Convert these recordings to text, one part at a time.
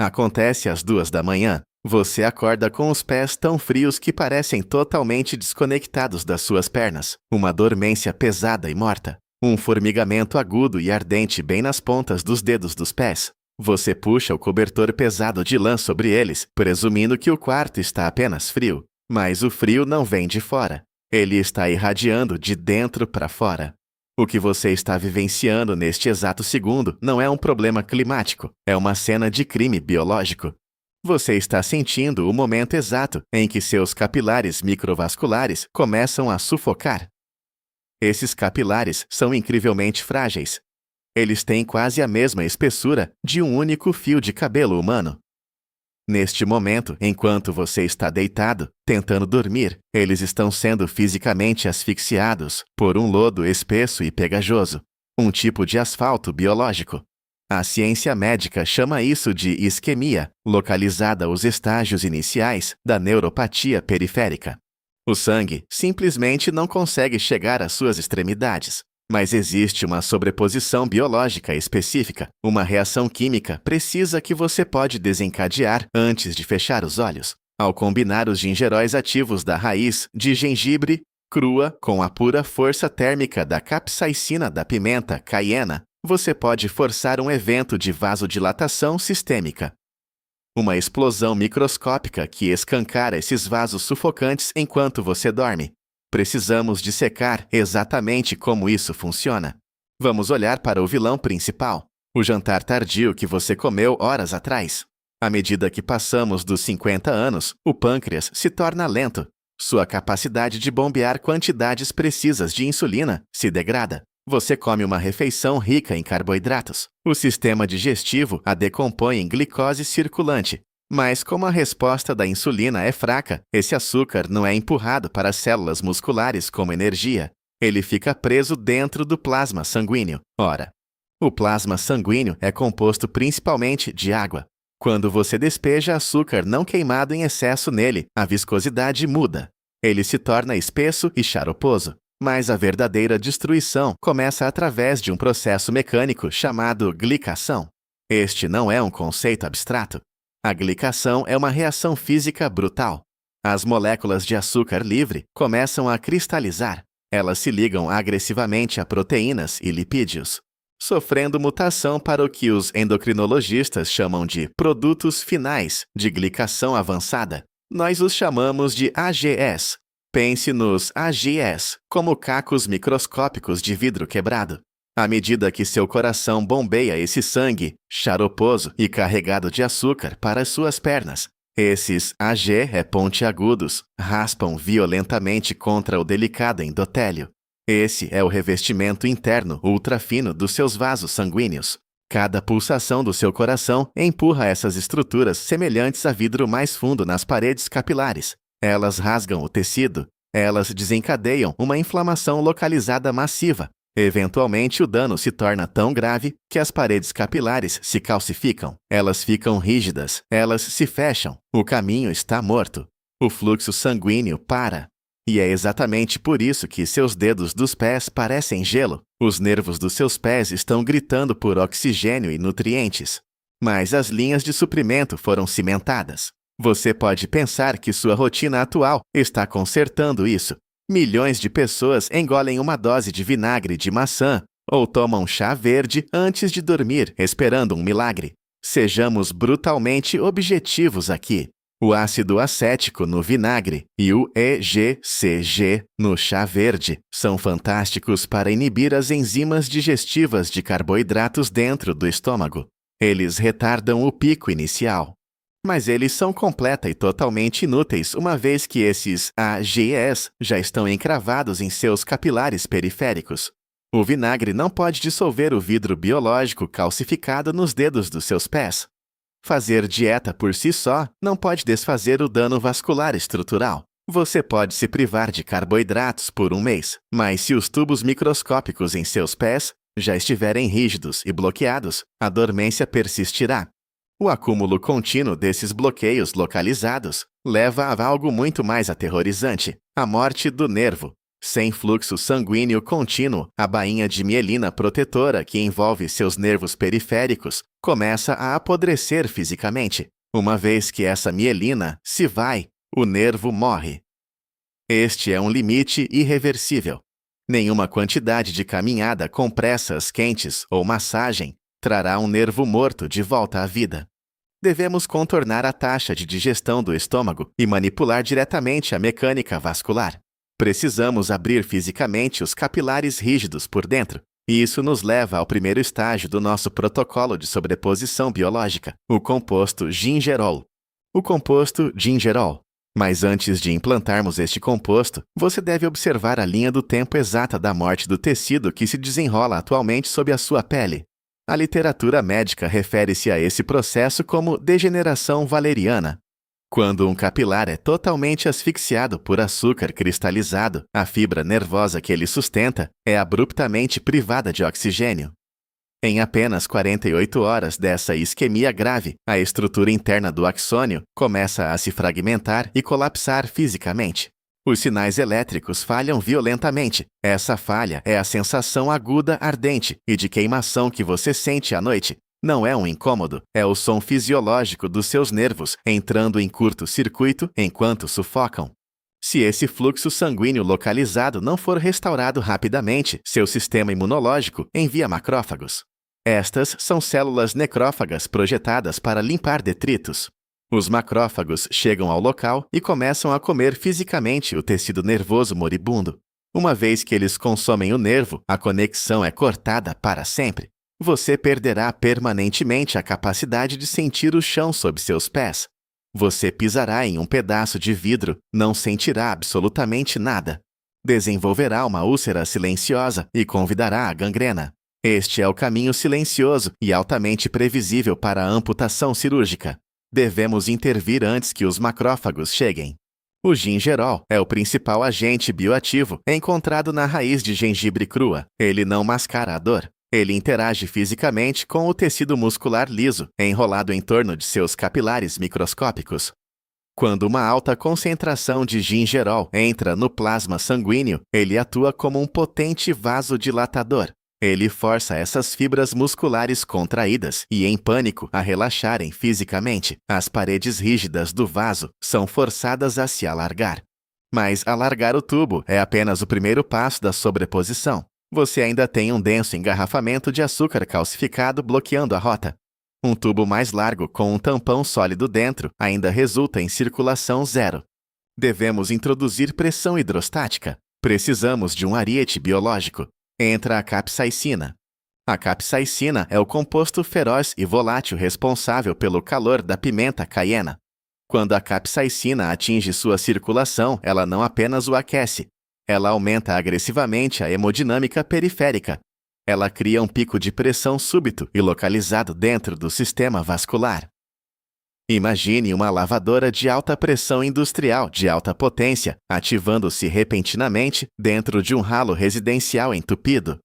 Acontece às 2 da manhã. Você acorda com os pés tão frios que parecem totalmente desconectados das suas pernas. Uma dormência pesada e morta. Um formigamento agudo e ardente bem nas pontas dos dedos dos pés. Você puxa o cobertor pesado de lã sobre eles, presumindo que o quarto está apenas frio. Mas o frio não vem de fora. Ele está irradiando de dentro para fora. O que você está vivenciando neste exato segundo não é um problema climático, é uma cena de crime biológico. Você está sentindo o momento exato em que seus capilares microvasculares começam a sufocar. Esses capilares são incrivelmente frágeis. Eles têm quase a mesma espessura de um único fio de cabelo humano. Neste momento, enquanto você está deitado, tentando dormir, eles estão sendo fisicamente asfixiados por um lodo espesso e pegajoso, um tipo de asfalto biológico. A ciência médica chama isso de isquemia, localizada aos estágios iniciais da neuropatia periférica. O sangue simplesmente não consegue chegar às suas extremidades. Mas existe uma sobreposição biológica específica, uma reação química precisa que você pode desencadear antes de fechar os olhos. Ao combinar os gingeróis ativos da raiz de gengibre crua com a pura força térmica da capsaicina da pimenta caiena, você pode forçar um evento de vasodilatação sistêmica. Uma explosão microscópica que escancara esses vasos sufocantes enquanto você dorme. Precisamos dissecar exatamente como isso funciona. Vamos olhar para o vilão principal, o jantar tardio que você comeu horas atrás. À medida que passamos dos 50 anos, o pâncreas se torna lento. Sua capacidade de bombear quantidades precisas de insulina se degrada. Você come uma refeição rica em carboidratos. O sistema digestivo a decompõe em glicose circulante. Mas como a resposta da insulina é fraca, esse açúcar não é empurrado para as células musculares como energia. Ele fica preso dentro do plasma sanguíneo. Ora, o plasma sanguíneo é composto principalmente de água. Quando você despeja açúcar não queimado em excesso nele, a viscosidade muda. Ele se torna espesso e xaroposo. Mas a verdadeira destruição começa através de um processo mecânico chamado glicação. Este não é um conceito abstrato. A glicação é uma reação física brutal. As moléculas de açúcar livre começam a cristalizar. Elas se ligam agressivamente a proteínas e lipídios, sofrendo mutação para o que os endocrinologistas chamam de produtos finais de glicação avançada. Nós os chamamos de AGS. Pense nos AGS como cacos microscópicos de vidro quebrado. À medida que seu coração bombeia esse sangue xaroposo e carregado de açúcar para as suas pernas, esses AG pontiagudos raspam violentamente contra o delicado endotélio. Esse é o revestimento interno ultrafino dos seus vasos sanguíneos. Cada pulsação do seu coração empurra essas estruturas semelhantes a vidro mais fundo nas paredes capilares. Elas rasgam o tecido. Elas desencadeiam uma inflamação localizada massiva. Eventualmente, o dano se torna tão grave que as paredes capilares se calcificam. Elas ficam rígidas. Elas se fecham. O caminho está morto. O fluxo sanguíneo para. E é exatamente por isso que seus dedos dos pés parecem gelo. Os nervos dos seus pés estão gritando por oxigênio e nutrientes. Mas as linhas de suprimento foram cimentadas. Você pode pensar que sua rotina atual está consertando isso. Milhões de pessoas engolem uma dose de vinagre de maçã ou tomam chá verde antes de dormir, esperando um milagre. Sejamos brutalmente objetivos aqui. O ácido acético no vinagre e o EGCG no chá verde são fantásticos para inibir as enzimas digestivas de carboidratos dentro do estômago. Eles retardam o pico inicial. Mas eles são completa e totalmente inúteis uma vez que esses AGEs já estão encravados em seus capilares periféricos. O vinagre não pode dissolver o vidro biológico calcificado nos dedos dos seus pés. Fazer dieta por si só não pode desfazer o dano vascular estrutural. Você pode se privar de carboidratos por um mês, mas se os tubos microscópicos em seus pés já estiverem rígidos e bloqueados, a dormência persistirá. O acúmulo contínuo desses bloqueios localizados leva a algo muito mais aterrorizante, a morte do nervo. Sem fluxo sanguíneo contínuo, a bainha de mielina protetora que envolve seus nervos periféricos começa a apodrecer fisicamente. Uma vez que essa mielina se vai, o nervo morre. Este é um limite irreversível. Nenhuma quantidade de caminhada com pressas quentes ou massagem trará um nervo morto de volta à vida. Devemos contornar a taxa de digestão do estômago e manipular diretamente a mecânica vascular. Precisamos abrir fisicamente os capilares rígidos por dentro, e isso nos leva ao primeiro estágio do nosso protocolo de sobreposição biológica, o composto gingerol. O composto gingerol. Mas antes de implantarmos este composto, você deve observar a linha do tempo exata da morte do tecido que se desenrola atualmente sob a sua pele. A literatura médica refere-se a esse processo como degeneração valeriana. Quando um capilar é totalmente asfixiado por açúcar cristalizado, a fibra nervosa que ele sustenta é abruptamente privada de oxigênio. Em apenas 48 horas dessa isquemia grave, a estrutura interna do axônio começa a se fragmentar e colapsar fisicamente. Os sinais elétricos falham violentamente. Essa falha é a sensação aguda, ardente e de queimação que você sente à noite. Não é um incômodo, é o som fisiológico dos seus nervos entrando em curto-circuito enquanto sufocam. Se esse fluxo sanguíneo localizado não for restaurado rapidamente, seu sistema imunológico envia macrófagos. Estas são células necrófagas projetadas para limpar detritos. Os macrófagos chegam ao local e começam a comer fisicamente o tecido nervoso moribundo. Uma vez que eles consomem o nervo, a conexão é cortada para sempre. Você perderá permanentemente a capacidade de sentir o chão sob seus pés. Você pisará em um pedaço de vidro, não sentirá absolutamente nada. Desenvolverá uma úlcera silenciosa e convidará a gangrena. Este é o caminho silencioso e altamente previsível para a amputação cirúrgica. Devemos intervir antes que os macrófagos cheguem. O gingerol é o principal agente bioativo encontrado na raiz de gengibre crua. Ele não mascara a dor. Ele interage fisicamente com o tecido muscular liso, enrolado em torno de seus capilares microscópicos. Quando uma alta concentração de gingerol entra no plasma sanguíneo, ele atua como um potente vasodilatador. Ele força essas fibras musculares contraídas e em pânico a relaxarem fisicamente. As paredes rígidas do vaso são forçadas a se alargar. Mas alargar o tubo é apenas o primeiro passo da sobreposição. Você ainda tem um denso engarrafamento de açúcar calcificado bloqueando a rota. Um tubo mais largo com um tampão sólido dentro ainda resulta em circulação zero. Devemos introduzir pressão hidrostática. Precisamos de um ariete biológico. Entra a capsaicina. A capsaicina é o composto feroz e volátil responsável pelo calor da pimenta caiena. Quando a capsaicina atinge sua circulação, ela não apenas o aquece. Ela aumenta agressivamente a hemodinâmica periférica. Ela cria um pico de pressão súbito e localizado dentro do sistema vascular. Imagine uma lavadora de alta pressão industrial de alta potência ativando-se repentinamente dentro de um ralo residencial entupido.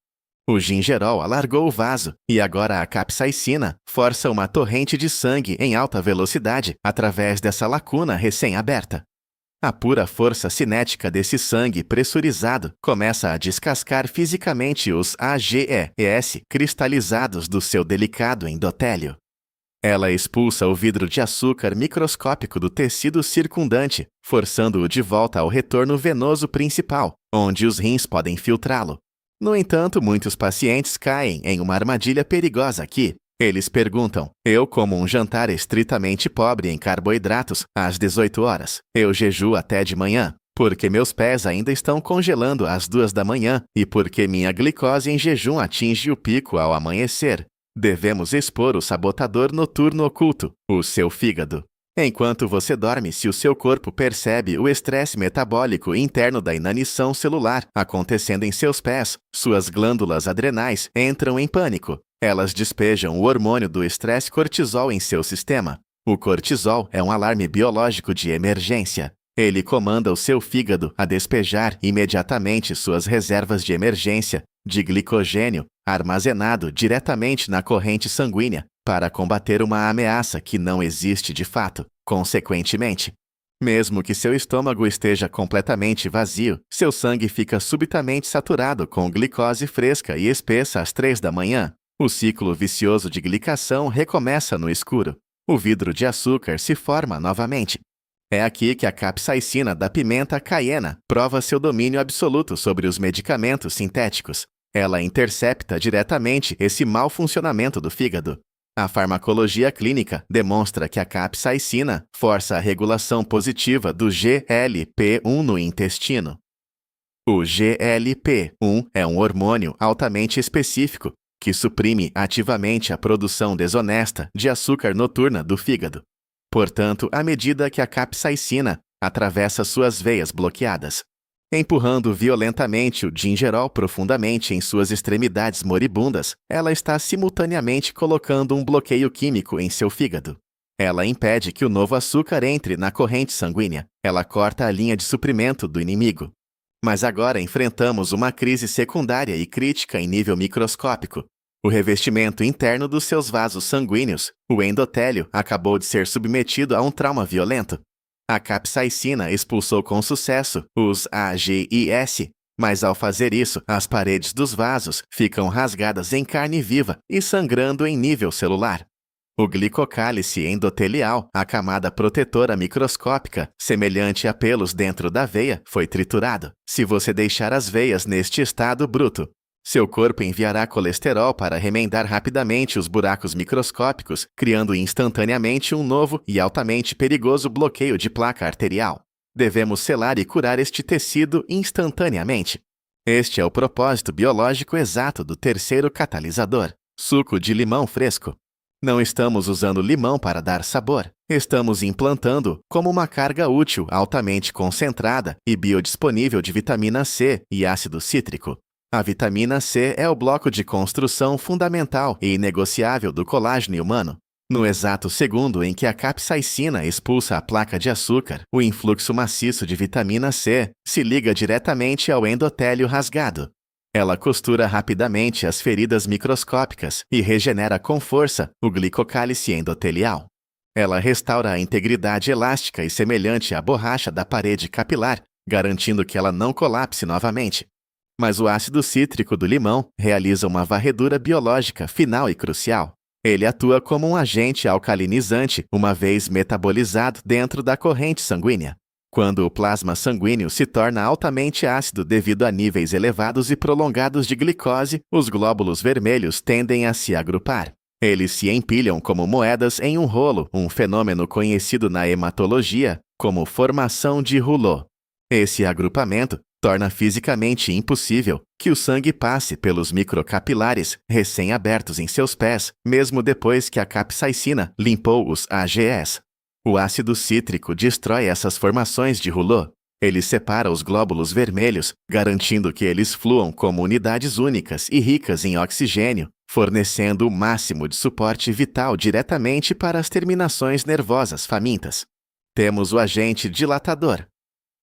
O gingerol alargou o vaso e agora a capsaicina força uma torrente de sangue em alta velocidade através dessa lacuna recém-aberta. A pura força cinética desse sangue pressurizado começa a descascar fisicamente os AGEs cristalizados do seu delicado endotélio. Ela expulsa o vidro de açúcar microscópico do tecido circundante, forçando-o de volta ao retorno venoso principal, onde os rins podem filtrá-lo. No entanto, muitos pacientes caem em uma armadilha perigosa aqui. Eles perguntam: eu como um jantar estritamente pobre em carboidratos às 18 horas, eu jejuo até de manhã, porque meus pés ainda estão congelando às 2 da manhã e porque minha glicose em jejum atinge o pico ao amanhecer. Devemos expor o sabotador noturno oculto, o seu fígado. Enquanto você dorme, se o seu corpo percebe o estresse metabólico interno da inanição celular acontecendo em seus pés, suas glândulas adrenais entram em pânico. Elas despejam o hormônio do estresse cortisol em seu sistema. O cortisol é um alarme biológico de emergência. Ele comanda o seu fígado a despejar imediatamente suas reservas de emergência de glicogênio armazenado diretamente na corrente sanguínea para combater uma ameaça que não existe de fato. Consequentemente, Mesmo que seu estômago esteja completamente vazio, seu sangue fica subitamente saturado com glicose fresca e espessa às 3 da manhã. O ciclo vicioso de glicação recomeça no escuro. O vidro de açúcar se forma novamente. É aqui que a capsaicina da pimenta caiena prova seu domínio absoluto sobre os medicamentos sintéticos. Ela intercepta diretamente esse mau funcionamento do fígado. A farmacologia clínica demonstra que a capsaicina força a regulação positiva do GLP-1 no intestino. O GLP-1 é um hormônio altamente específico que suprime ativamente a produção desonesta de açúcar noturna do fígado. Portanto, à medida que a capsaicina atravessa suas veias bloqueadas, empurrando violentamente o gingerol profundamente em suas extremidades moribundas, ela está simultaneamente colocando um bloqueio químico em seu fígado. Ela impede que o novo açúcar entre na corrente sanguínea. Ela corta a linha de suprimento do inimigo. Mas agora enfrentamos uma crise secundária e crítica em nível microscópico. O revestimento interno dos seus vasos sanguíneos, o endotélio, acabou de ser submetido a um trauma violento. A capsaicina expulsou com sucesso os AGIs, mas ao fazer isso, as paredes dos vasos ficam rasgadas em carne viva e sangrando em nível celular. O glicocálice endotelial, a camada protetora microscópica, semelhante a pelos dentro da veia, foi triturado. Se você deixar as veias neste estado bruto, seu corpo enviará colesterol para remendar rapidamente os buracos microscópicos, criando instantaneamente um novo e altamente perigoso bloqueio de placa arterial. Devemos selar e curar este tecido instantaneamente. Este é o propósito biológico exato do terceiro catalisador, suco de limão fresco. Não estamos usando limão para dar sabor. Estamos implantando como uma carga útil altamente concentrada e biodisponível de vitamina C e ácido cítrico. A vitamina C é o bloco de construção fundamental e inegociável do colágeno humano. No exato segundo em que a capsaicina expulsa a placa de açúcar, o influxo maciço de vitamina C se liga diretamente ao endotélio rasgado. Ela costura rapidamente as feridas microscópicas e regenera com força o glicocálice endotelial. Ela restaura a integridade elástica e semelhante à borracha da parede capilar, garantindo que ela não colapse novamente. Mas o ácido cítrico do limão realiza uma varredura biológica final e crucial. Ele atua como um agente alcalinizante uma vez metabolizado dentro da corrente sanguínea. Quando o plasma sanguíneo se torna altamente ácido devido a níveis elevados e prolongados de glicose, os glóbulos vermelhos tendem a se agrupar. Eles se empilham como moedas em um rolo, um fenômeno conhecido na hematologia como formação de rouleau. Esse agrupamento torna fisicamente impossível que o sangue passe pelos microcapilares recém-abertos em seus pés, mesmo depois que a capsaicina limpou os AGEs. O ácido cítrico destrói essas formações de rouleau. Ele separa os glóbulos vermelhos, garantindo que eles fluam como unidades únicas e ricas em oxigênio, fornecendo o máximo de suporte vital diretamente para as terminações nervosas famintas. Temos o agente dilatador.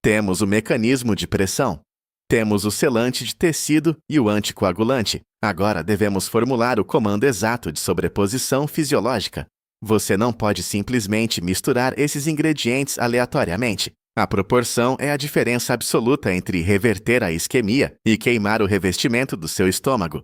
Temos o mecanismo de pressão. Temos o selante de tecido e o anticoagulante. Agora devemos formular o comando exato de sobreposição fisiológica. Você não pode simplesmente misturar esses ingredientes aleatoriamente. A proporção é a diferença absoluta entre reverter a isquemia e queimar o revestimento do seu estômago.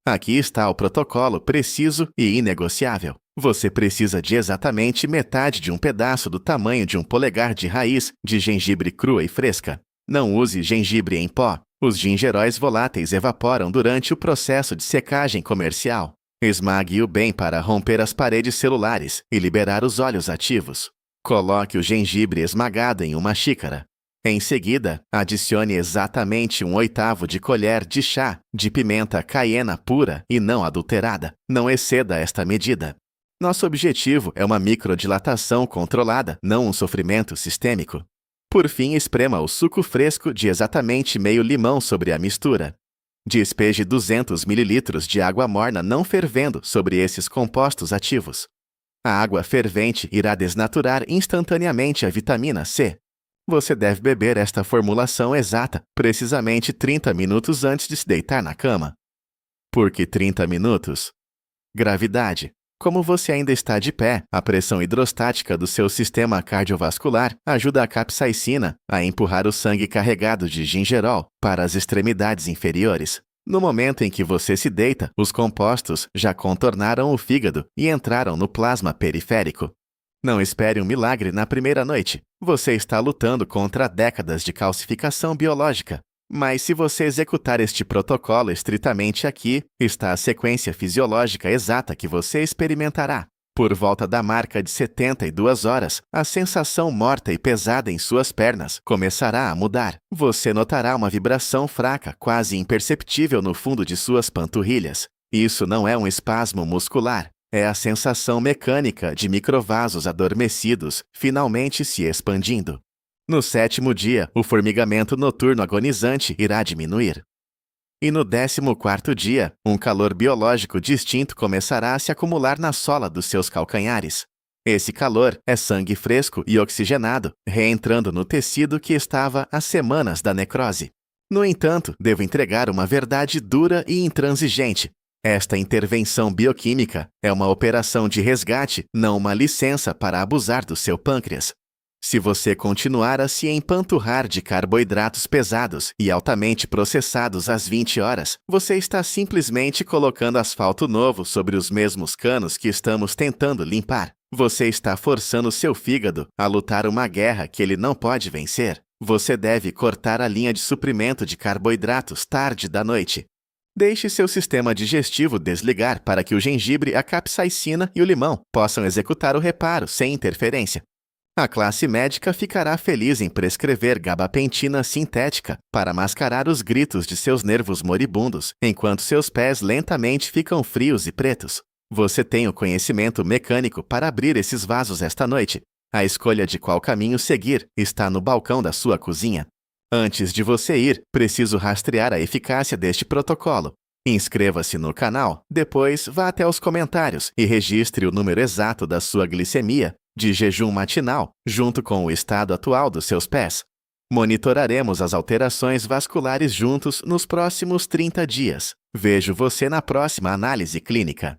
Aqui está o protocolo preciso e inegociável. Você precisa de exatamente metade de um pedaço do tamanho de um polegar de raiz de gengibre crua e fresca. Não use gengibre em pó. Os gingeróis voláteis evaporam durante o processo de secagem comercial. Esmague-o bem para romper as paredes celulares e liberar os óleos ativos. Coloque o gengibre esmagado em uma xícara. Em seguida, adicione exatamente 1/8 de colher de chá de pimenta caiena pura e não adulterada. Não exceda esta medida. Nosso objetivo é uma microdilatação controlada, não um sofrimento sistêmico. Por fim, esprema o suco fresco de exatamente meio limão sobre a mistura. Despeje 200 ml de água morna não fervendo sobre esses compostos ativos. A água fervente irá desnaturar instantaneamente a vitamina C. Você deve beber esta formulação exata precisamente 30 minutos antes de se deitar na cama. Por que 30 minutos? Gravidade. Como você ainda está de pé, a pressão hidrostática do seu sistema cardiovascular ajuda a capsaicina a empurrar o sangue carregado de gingerol para as extremidades inferiores. No momento em que você se deita, os compostos já contornaram o fígado e entraram no plasma periférico. Não espere um milagre na primeira noite. Você está lutando contra décadas de calcificação biológica. Mas se você executar este protocolo estritamente aqui, está a sequência fisiológica exata que você experimentará. Por volta da marca de 72 horas, a sensação morta e pesada em suas pernas começará a mudar. Você notará uma vibração fraca, quase imperceptível no fundo de suas panturrilhas. Isso não é um espasmo muscular. É a sensação mecânica de microvasos adormecidos finalmente se expandindo. No 7º dia, o formigamento noturno agonizante irá diminuir. E no 14º dia, um calor biológico distinto começará a se acumular na sola dos seus calcanhares. Esse calor é sangue fresco e oxigenado, reentrando no tecido que estava há semanas da necrose. No entanto, devo entregar uma verdade dura e intransigente. Esta intervenção bioquímica é uma operação de resgate, não uma licença para abusar do seu pâncreas. Se você continuar a se empanturrar de carboidratos pesados e altamente processados às 20 horas, você está simplesmente colocando asfalto novo sobre os mesmos canos que estamos tentando limpar. Você está forçando seu fígado a lutar uma guerra que ele não pode vencer. Você deve cortar a linha de suprimento de carboidratos tarde da noite. Deixe seu sistema digestivo desligar para que o gengibre, a capsaicina e o limão possam executar o reparo sem interferência. A classe médica ficará feliz em prescrever gabapentina sintética para mascarar os gritos de seus nervos moribundos, enquanto seus pés lentamente ficam frios e pretos. Você tem o conhecimento mecânico para abrir esses vasos esta noite. A escolha de qual caminho seguir está no balcão da sua cozinha. Antes de você ir, preciso rastrear a eficácia deste protocolo. Inscreva-se no canal, depois vá até os comentários e registre o número exato da sua glicemia de jejum matinal, junto com o estado atual dos seus pés. Monitoraremos as alterações vasculares juntos nos próximos 30 dias. Vejo você na próxima análise clínica.